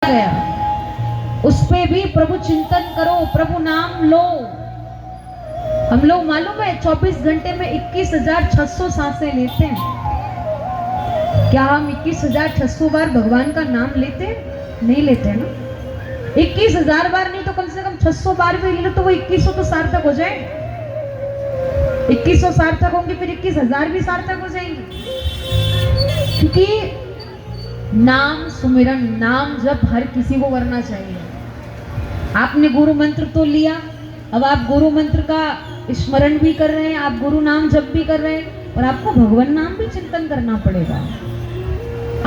गया, उस पे भी प्रभु चिंतन करो, प्रभु नाम लो। हम लोग मालूम है 24 घंटे में 21,600 सांसें लेते हैं। क्या हम 21,600 बार भगवान का नाम लेते हैं? नहीं लेते हैं ना। 21,000 बार नहीं तो कम से कम 600 बार भी ले लो तो वो 2100 तो सार्थक हो जाए। 2100 सार्थक होंगे, फिर 21,000 भी सार्थक हो जाएंगे। क्योंकि नाम सुमिरन, नाम जप हर किसी को करना चाहिए। आपने गुरु मंत्र तो लिया, अब आप गुरु मंत्र का स्मरण भी कर रहे हैं, आप गुरु नाम जप भी कर रहे हैं, और आपको भगवान नाम भी चिंतन करना पड़ेगा।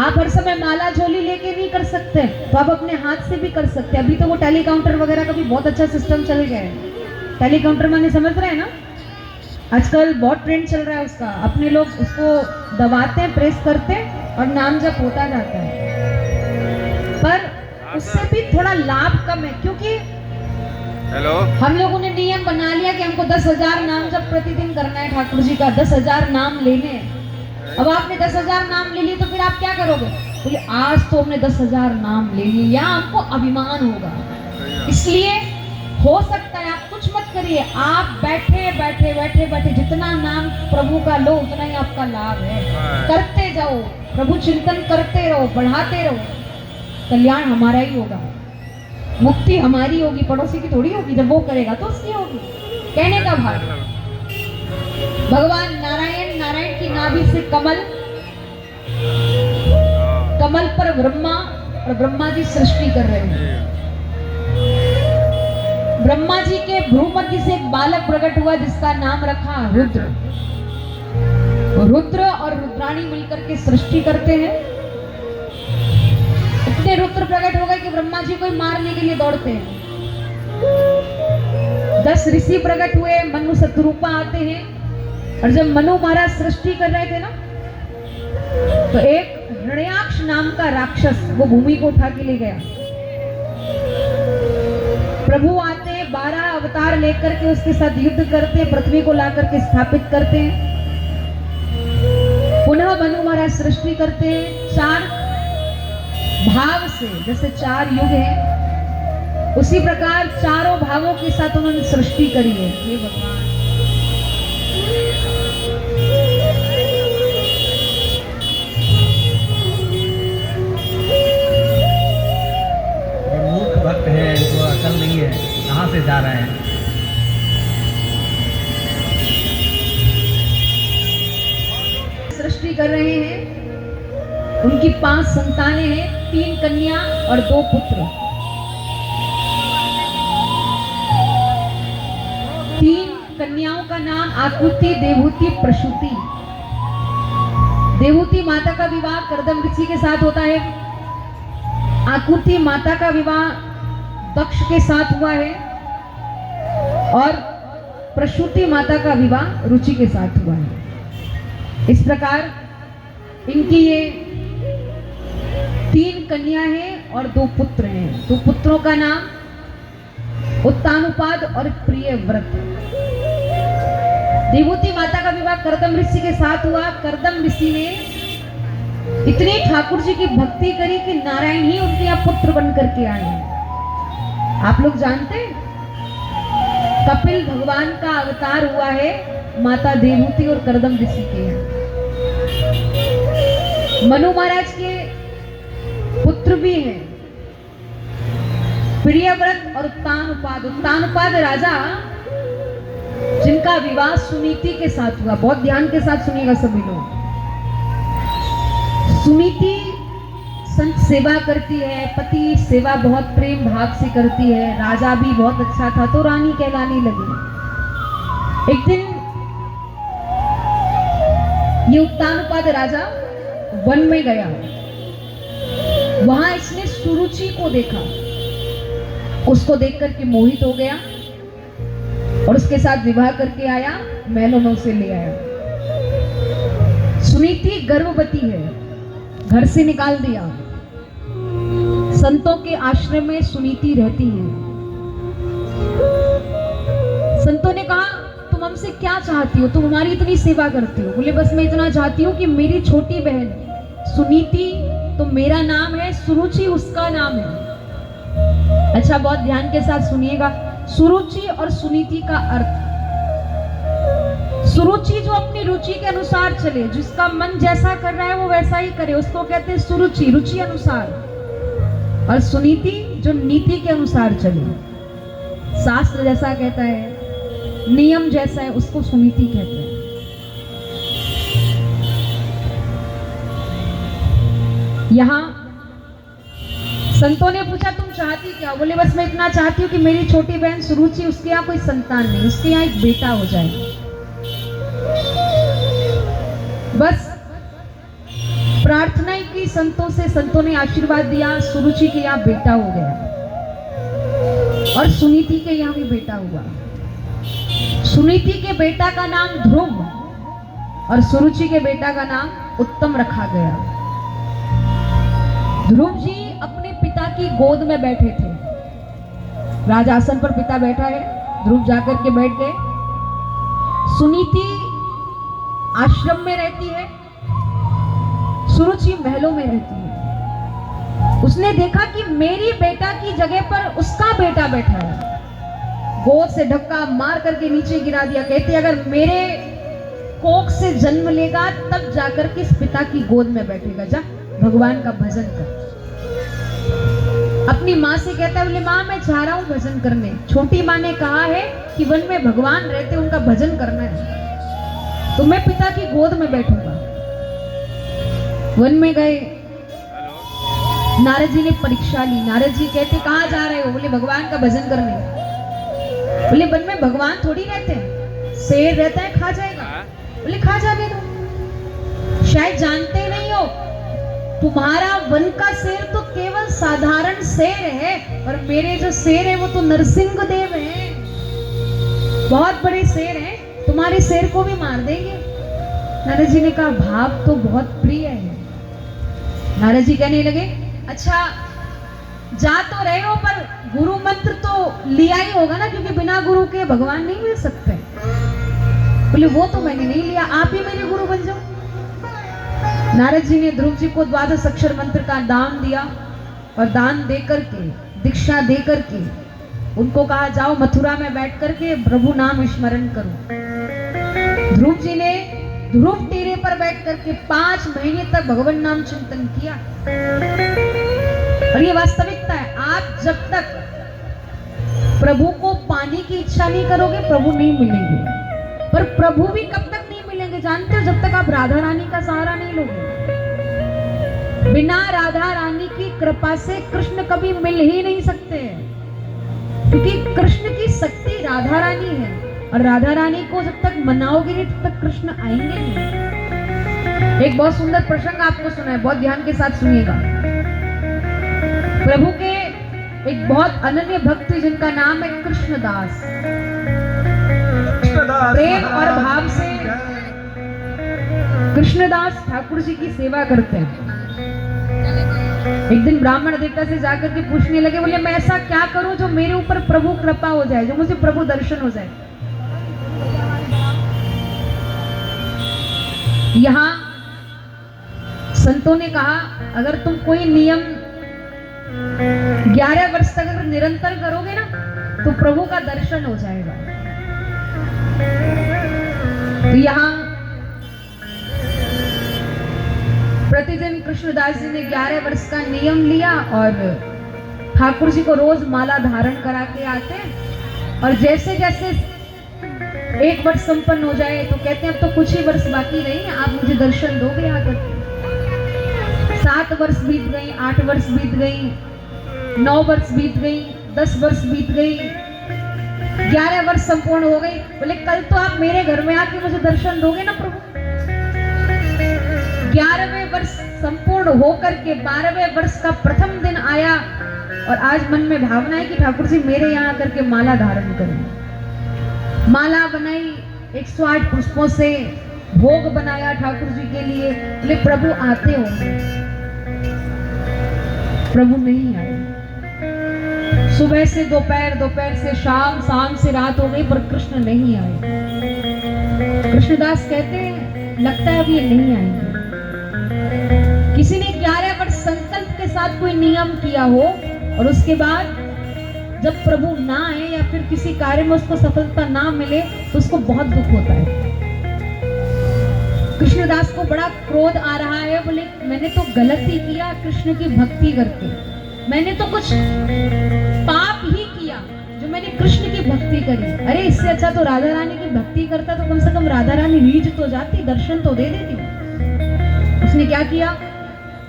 आप हर समय माला झोली लेके नहीं कर सकते, तो आप अपने हाथ से भी कर सकते हैं। अभी तो वो टेली काउंटर वगैरह का भी बहुत अच्छा सिस्टम चल गया है। टेली काउंटर माने समझ रहे हैं ना, आजकल बहुत ट्रेंड चल रहा है उसका। अपने लोग उसको दबाते हैं, प्रेस करते हैं और नाम जप होता जाता है। पर उससे भी थोड़ा लाभ कम है, क्योंकि हम लोगों ने नियम बना लिया कि हमको 10,000 नाम जप प्रतिदिन करना है ठाकुर जी का, 10,000 नाम लेने हैं। अब आपने 10,000 नाम ले लिए तो फिर आप क्या करोगे? बोले आज तो हमने 10,000 नाम ले लिए, या आपको अभिमान होगा। इसलिए हो सकता है आप कुछ मत करिए, आप बैठे बैठे बैठे बैठे जितना नाम प्रभु का लो उतना ही आपका लाभ है। करते जाओ, प्रभु चिंतन करते रहो, बढ़ाते रहो, कल्याण हमारा ही होगा, मुक्ति हमारी होगी, पड़ोसी की थोड़ी होगी। जब वो करेगा तो उसकी होगी। कहने का भाव, भगवान नारायण, नारायण की नाभि से कमल, कमल पर ब्रह्मा, और ब्रह्मा जी सृष्टि कर रहे हैं। ब्रह्मा जी के भ्रू मध्य से एक बालक प्रकट हुआ जिसका नाम रखा रुद्र। रुद्र और रुद्राणी मिलकर के सृष्टि करते हैं। इतने रुद्र प्रकट हो गए कि ब्रह्मा जी को मारने के लिए दौड़ते हैं। 10 ऋषि प्रकट हुए, मनु शतरूपा आते हैं, और जब मनु महाराज सृष्टि कर रहे थे ना, तो एक हिरण्याक्ष नाम का राक्षस वो भूमि को उठा के ले गया। प्रभु आते हैं, 12 अवतार लेकर के उसके साथ युद्ध करते हैं, पृथ्वी को ला करके स्थापित करते हैं। पुनः मनु महाराज सृष्टि करते हैं 4 भाव से, जैसे 4 युग हैं, उसी प्रकार चारों भावों के साथ उन्होंने सृष्टि करी है। हे भगवान, मूर्ख भक्त है, इनको अकल नहीं है, कहाँ से जा रहे हैं। सृष्टि कर रहे हैं। उनकी 5 संतानें हैं, 3 कन्या और 2 पुत्र। 3 कन्याओं का नाम आकृति, देवहूति, प्रसूति। देवहूति माता का विवाह कर्दम ऋषि के साथ होता है। आकृति माता का विवाह दक्ष के साथ हुआ है, और प्रसूति माता का विवाह रुचि के साथ हुआ है। इस प्रकार इनकी ये 3 कन्या हैं और 2 पुत्र हैं। 2 पुत्रों का नाम उत्तानुपाद और प्रियव्रत। देवहूति माता का विवाह कर्दम ऋषि के साथ हुआ। कर्दम ऋषि ने इतनी ठाकुर जी की भक्ति करी कि नारायण ही उनके यहाँ पुत्र बन करके आए। आप लोग जानते हैं कपिल भगवान का अवतार हुआ है माता देवहूति और कर्दम ऋषि के यहाँ। मनु महाराज के पुत्र भी हैं, प्रियव्रत और उत्तानुपाद। उत्तानुपाद राजा जिनका विवाह सुनीति के साथ हुआ। बहुत ध्यान के साथ सुनिएगा सभी लोग। सुनीति संत सेवा करती है, पति सेवा बहुत प्रेम भाव से करती है। राजा भी बहुत अच्छा था तो रानी कहलाने लगी। एक दिन ये उत्तानुपाद राजा वन में गया, वहां इसने सुरुचि को देखा, उसको देख करके मोहित हो गया और उसके साथ विवाह करके आया, महलों में उसे ले आया। सुनीति गर्भवती है, घर से निकाल दिया। संतों के आश्रम में सुनीति रहती है। संतों ने कहा तुम हमसे क्या चाहती हो, तुम हमारी इतनी सेवा करती हो। बोले बस मैं इतना चाहती हूँ कि मेरी छोटी बहन सुनीति तो मेरा नाम है, सुरुचि उसका नाम है, अच्छा बहुत ध्यान के साथ सुनिएगा। सुरुचि और सुनीति का अर्थ, सुरुचि जो अपनी रुचि के अनुसार चले, जिसका मन जैसा कर रहा है वो वैसा ही करे, उसको कहते हैं सुरुचि, रुचि अनुसार। और सुनीति जो नीति के अनुसार चले, शास्त्र जैसा कहता है, नियम जैसा है, उसको सुनीति कहते हैं। यहां संतों ने पूछा तुम चाहती क्या? बोले बस मैं इतना चाहती हूँ कि मेरी छोटी बहन सुरुचि, उसके यहाँ कोई संतान नहीं, उसके यहाँ एक बेटा हो जाए, बस प्रार्थना ही की संतों से। संतों ने आशीर्वाद दिया, सुरुचि के यहाँ बेटा हो गया और सुनीति के यहाँ भी बेटा हुआ। सुनीति के बेटा का नाम ध्रुव और सुरुचि के बेटा का नाम उत्तम रखा गया। ध्रुव जी अपने पिता की गोद में बैठे थे, राजासन पर पिता बैठा है, ध्रुव जाकर के बैठ गए। सुनीति आश्रम में रहती है, सुरुचि महलों में रहती है। उसने देखा कि मेरी बेटा की जगह पर उसका बेटा बैठा है, गोद से धक्का मार करके नीचे गिरा दिया। कहती अगर मेरे कोख से जन्म लेगा तब जाकर के इस पिता की गोद में बैठेगा, जा भगवान का भजन कर। अपनी माँ से कहता है, बोले माँ मैं जा रहा हूँ भजन करने। छोटी माँ ने कहा है कि वन में भगवान रहते, उनका भजन करना है, तो मैं पिता की गोद में बैठूंगा। वन में गए, नारद जी ने परीक्षा ली। नारद जी कहते कहाँ जा रहे हो? बोले भगवान का भजन करने। बोले वन में भगवान थोड़ी रहते हैं, शेर रहता है, खा जाएगा। बोले खा जाने दो, शायद जानते नहीं हो, तुम्हारा वन का शेर तो केवल साधारण शेर है और मेरे जो शेर है वो तो नरसिंह देव है, बहुत बड़े शेर हैं, तुम्हारे शेर को भी मार देंगे। नारद जी ने कहा भाव तो बहुत प्रिय है। नारद जी कहने लगे अच्छा जा तो रहे हो पर गुरु मंत्र तो लिया ही होगा ना, क्योंकि बिना गुरु के भगवान नहीं मिल सकते। बोले वो तो मैंने नहीं लिया, आप ही मेरे गुरु बन जाओ। नारद जी ने ध्रुव जी को 12 अक्षर मंत्र का दान दिया और दान देकर के, दीक्षा देकर के उनको कहा जाओ मथुरा में बैठ करके प्रभु नाम स्मरण करो। ध्रुव जी ने ध्रुव टीरे पर बैठ करके 5 महीने तक भगवान नाम चिंतन किया। और ये वास्तविकता है, आप जब तक प्रभु को पाने की इच्छा नहीं करोगे प्रभु नहीं मिलेंगे। पर प्रभु भी कब तक नहीं मिलेंगे जानते हो? जब तक आप राधा रानी का सहारा नहीं लोगे। बिना राधा रानी की कृपा से कृष्ण कभी मिल ही नहीं सकते, क्योंकि कृष्ण की शक्ति राधा रानी है और राधा रानी को जब तक मनाओगे नहीं तब तक कृष्ण आएंगे नहीं। एक बहुत सुंदर प्रसंग आपको सुना है, बहुत ध्यान के साथ सुनिएगा। प्रभु के एक बहुत अनन्य भक्त जिनका नाम है कृष्णदास, प्रेम और भाव से कृष्णदास ठाकुर जी की सेवा करते हैं। एक दिन ब्राह्मण देवता से जाकर के पूछने लगे, बोले मैं ऐसा क्या करूं जो मेरे ऊपर प्रभु कृपा हो जाए, जो मुझे प्रभु दर्शन हो जाए। यहां संतों ने कहा अगर तुम कोई नियम 11 वर्ष तक अगर निरंतर करोगे ना तो प्रभु का दर्शन हो जाएगा। तो यहां प्रतिदिन कृष्णदास जी ने 11 वर्ष का नियम लिया और ठाकुर जी को रोज माला धारण करा के आते, और जैसे जैसे 1 वर्ष संपन्न हो जाए तो कहते हैं अब तो कुछ ही वर्ष बाकी रही है, आप मुझे दर्शन दोगे आकर। 7 वर्ष बीत गई, 8 वर्ष बीत गई, 9 वर्ष बीत गई, 10 वर्ष बीत गई, 11 वर्ष संपूर्ण हो गई। बोले कल तो आप मेरे घर में आके मुझे दर्शन दोगे ना प्रभु। 11वें वर्ष संपूर्ण होकर के 12वें वर्ष का प्रथम दिन आया और आज मन में भावना है कि ठाकुर जी मेरे यहाँ आकर के माला धारण करें। माला बनाई 108 पुष्पों से, भोग बनाया ठाकुर जी के लिए। बोले प्रभु आते होंगे, प्रभु नहीं आए। सुबह से दोपहर, दोपहर से शाम, शाम से रात हो गई पर कृष्ण नहीं आए। कृष्णदास कहते हैं लगता है अब ये नहीं आएंगे। किसी ने 11 वर्ष संकल्प के साथ कोई नियम किया हो और उसके बाद जब प्रभु ना आए या फिर किसी कार्य में उसको सफलता ना मिले तो उसको बहुत दुख होता है। कृष्णदास को बड़ा क्रोध आ रहा है, बोले मैंने तो गलती किया कृष्ण की भक्ति करके, मैंने तो कुछ पाप ही किया जो मैंने कृष्ण की भक्ति करी। अरे इससे अच्छा तो राधा रानी की भक्ति करता तो कम से कम राधा रानी रीझ तो जाती, दर्शन तो दे देती। उसने क्या किया,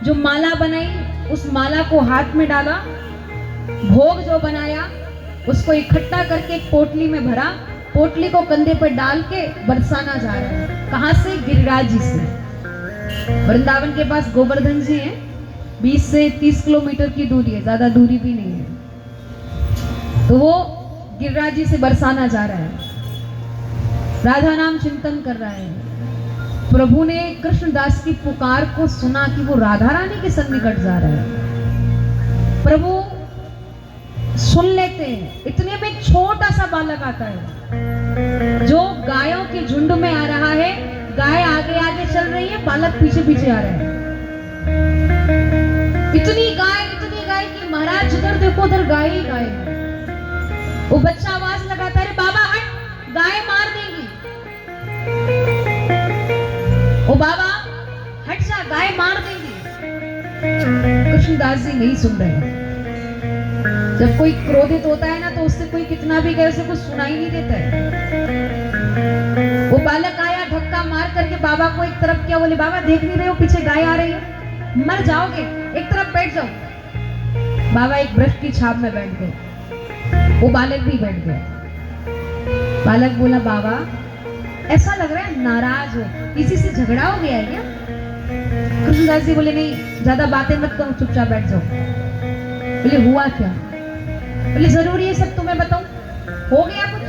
जो माला बनाई उस माला को हाथ में डाला, भोग जो बनाया उसको इकट्ठा करके एक पोटली में भरा, पोटली को कंधे पर डाल के बरसाना जा रहा है। कहां से? गिरिराज जी से। वृंदावन के पास गोवर्धन जी हैं, 20 से 30 किलोमीटर की दूरी है, ज्यादा दूरी भी नहीं है। तो वो गिरिराज जी से बरसाना जा रहा है, राधा नाम चिंतन कर रहा है। प्रभु ने कृष्णदास की पुकार को सुना कि वो राधा रानी के सन्निकट जा रहा है। प्रभु सुन लेते हैं। इतने में एक छोटा सा बालक आता है जो गायों के झुंड में आ रहा है, गाय आगे आगे चल रही है, बालक पीछे पीछे आ रहा है। इतनी गाय कि महाराज जिधर देखो उधर गाय ही गाय। वो बच्चा आवाज लगाता है, बाबा हट, गाय मार देंगी। ओ बाबा हट जा, गाय मार देंगी। कृष्णदास जी नहीं सुन रहे। जब कोई क्रोधित होता है ना तो उससे कोई कितना भी कहे उसे कुछ सुनाई नहीं देता है। वो बालक आया, धक्का मार करके बाबा को एक तरफ किया, बोले बाबा देख नहीं रहे हो पीछे गाय आ रही है, मर जाओगे, एक तरफ बैठ जाओ। बाबा एक वृक्ष की छाप में बैठ गए, वो बालक भी बैठ गया। बालक बोला बाबा ऐसा लग रहा है नाराज हो, किसी से झगड़ा हो गया है क्या? कृष्णदास जी बोले नहीं, ज्यादा बातें मत करो, चुपचाप बैठ जाओ। बोले हुआ क्या? बोले जरूरी है सब तुम्हें बताऊं? हो गया कुछ?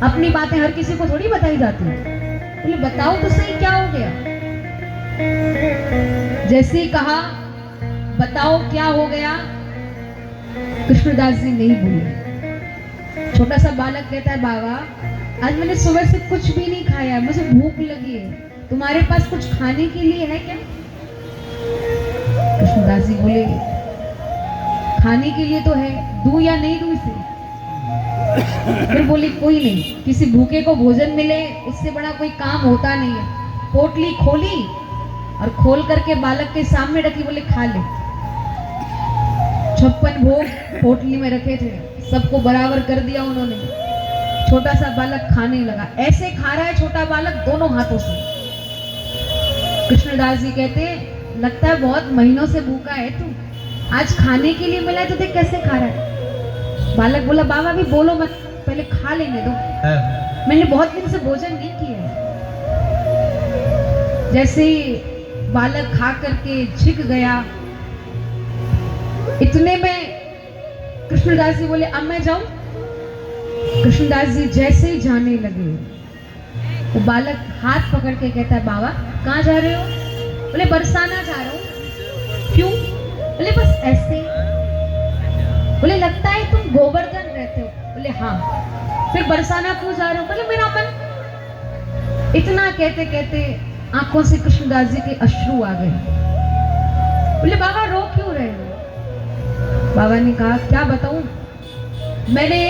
अपनी बातें हर किसी को थोड़ी बताई जाती है। बोले बताओ तो सही क्या हो गया? जैसे ही कहा बताओ क्या हो गया, कृष्णदास जी नहीं बोले। छोटा सा बालक कहता है बाबा आज मैंने सुबह से कुछ भी नहीं खाया, मुझे भूख लगी है, तुम्हारे पास कुछ खाने के लिए है क्या? कृष्णदास जी बोले खाने के लिए तो है, दूं या नहीं दूं इसे? फिर बोले कोई नहीं, किसी भूखे को भोजन मिले उससे बड़ा कोई काम होता नहीं है। पोटली खोली और खोल करके बालक के सामने रखी, बोले खा ले। 56 भोग पोटली में रखे थे, सबको बराबर कर दिया उन्होंने। छोटा सा बालक खाने लगा, ऐसे खा रहा है छोटा बालक दोनों हाथों से। कृष्णदास जी कहते लगता है बहुत महीनों से भूखा है तू, आज खाने के लिए मिला है तो देख कैसे खा रहा है। बालक बोला बाबा भी बोलो मत, पहले खा लेने दो, मैंने बहुत दिन से भोजन नहीं किया है। जैसे ही बालक खा करके झिक गया, इतने में कृष्णदास जी बोले अब मैं जाऊं? कृष्णदास जी जैसे ही जाने लगे वो बालक हाथ पकड़ के कहता है बाबा कहाँ जा रहे हो? बोले बरसाना जा रहा हूं। क्यों? बोले बस ऐसे। बोले लगता है तुम गोवर्धन रहते हो? बोले हाँ। फिर बरसाना क्यों जा रहे हो? बोले मेरा मन। इतना कहते कहते आंखों से कृष्णदास जी के अश्रु आ गए। बोले बाबा रो क्यों रहे हो? बाबा ने कहा क्या बताऊं, मैंने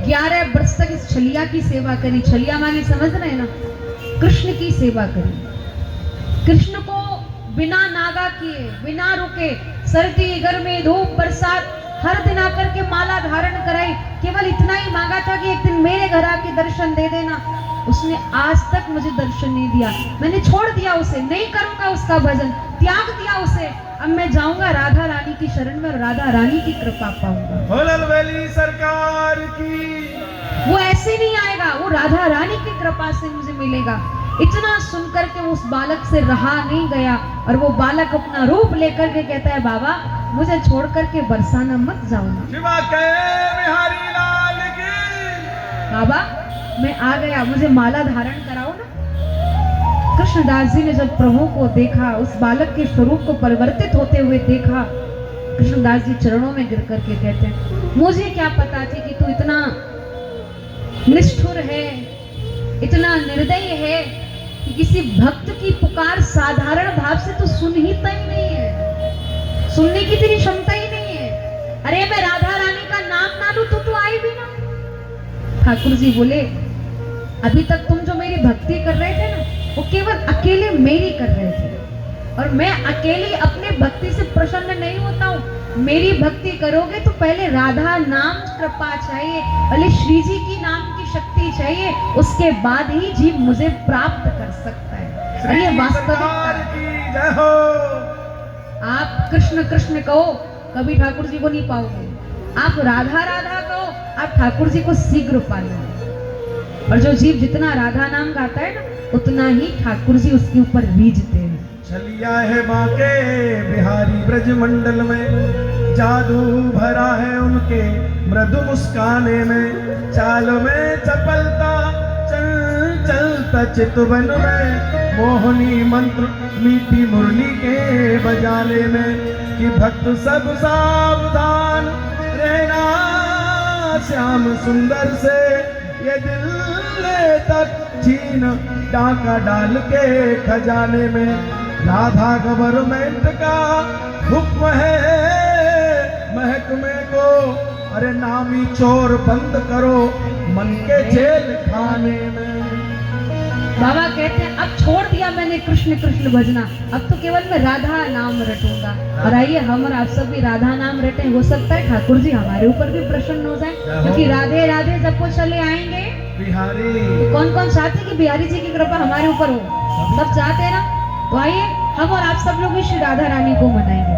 11 वर्ष तक इस छलिया की सेवा करी। छलिया माने समझ रहे हैं ना, कृष्ण की सेवा करी। कृष्ण को बिना नागा किए, बिना रुके, सर्दी गर्मी धूप बरसात हर दिन आकर के माला धारण कराई। केवल इतना ही मांगा था कि एक दिन मेरे घर आके दर्शन दे देना। उसने आज तक मुझे दर्शन नहीं दिया, मैंने छोड़ दिया उसे, नहीं करूंगा उसका भजन, त्याग दिया उसे। अब मैं जाऊंगा राधा रानी की शरण में और राधा रानी की कृपा पाऊंगा। सरकार की वो ऐसे नहीं आएगा, वो राधा रानी की कृपा से मुझे मिलेगा। इतना सुनकर के उस बालक से रहा नहीं गया और वो बालक अपना रूप लेकर के कहता है बाबा मुझे छोड़ करके बरसाना मत जाओ। बाबा मैं आ गया, मुझे माला धारण कराओ ना। कृष्णदास जी ने जब प्रभु को देखा, उस बालक के स्वरूप को परिवर्तित होते हुए देखा, कृष्णदास जी चरणों में गिर करके कहते हैं मुझे क्या पता थी कि तू इतना निष्ठुर है, इतना निर्दयी है कि किसी भक्त की पुकार साधारण भाव से तो सुन ही तक नहीं है, सुनने की तेरी क्षमता ही नहीं है। अरे मैं राधा रानी का नाम ना लूं भी ना। ठाकुर जी बोले, अभी तक तुम जो मेरी भक्ति कर रहे थे ना, वो केवल अकेले मेरी कर रहे थे, और मैं अकेली अपने भक्ति से प्रसन्न नहीं होता हूँ। मेरी भक्ति करोगे तो पहले राधा नाम कृपा चाहिए, पहले श्री जी की नाम की शक्ति चाहिए, उसके बाद ही जीव मुझे प्राप्त कर सकता है। और ये वास्तविकता है। आप कृष्ण कृष्ण कहो, कभी ठाकुर जी को नहीं पाओगे। आप राधा राधा कहो, आप ठाकुर जी को शीघ्र पा लोगे। और जो जीव जितना राधा नाम गाता है ना, उतना ही ठाकुर जी उसके ऊपर रीझते हैं। चलिया है बाके बिहारी ब्रज मंडल में, जादू भरा है उनके मृदु मुस्काने में, चाल में चपलता चलता चितवन में, मोहनी मंत्र मीठी मुरली के बजाने में, कि भक्त सब सावधान रहना श्याम सुंदर से, ये दिल ले तक छीन डाका डाल के खजाने में, राधा गवर्नमेंट का हुक्म है महकमे को, अरे नामी चोर बंद करो मन के जेल खाने में। बाबा कहते हैं अब छोड़ दिया मैंने कृष्ण कृष्ण भजना, अब तो केवल मैं राधा नाम रटूंगा। और आइए हम और आप सब भी राधा नाम रटें, हो सकता है ठाकुर जी हमारे ऊपर भी प्रसन्न हो जाए, क्योंकि राधे राधे जब वो चले आएंगे बिहारी, तो कौन कौन चाहते हैं कि बिहारी जी की कृपा हमारे ऊपर हो? सब चाहते हैं ना। तो आइए हम और आप सब लोग भी श्री राधा रानी को मनाएंगे।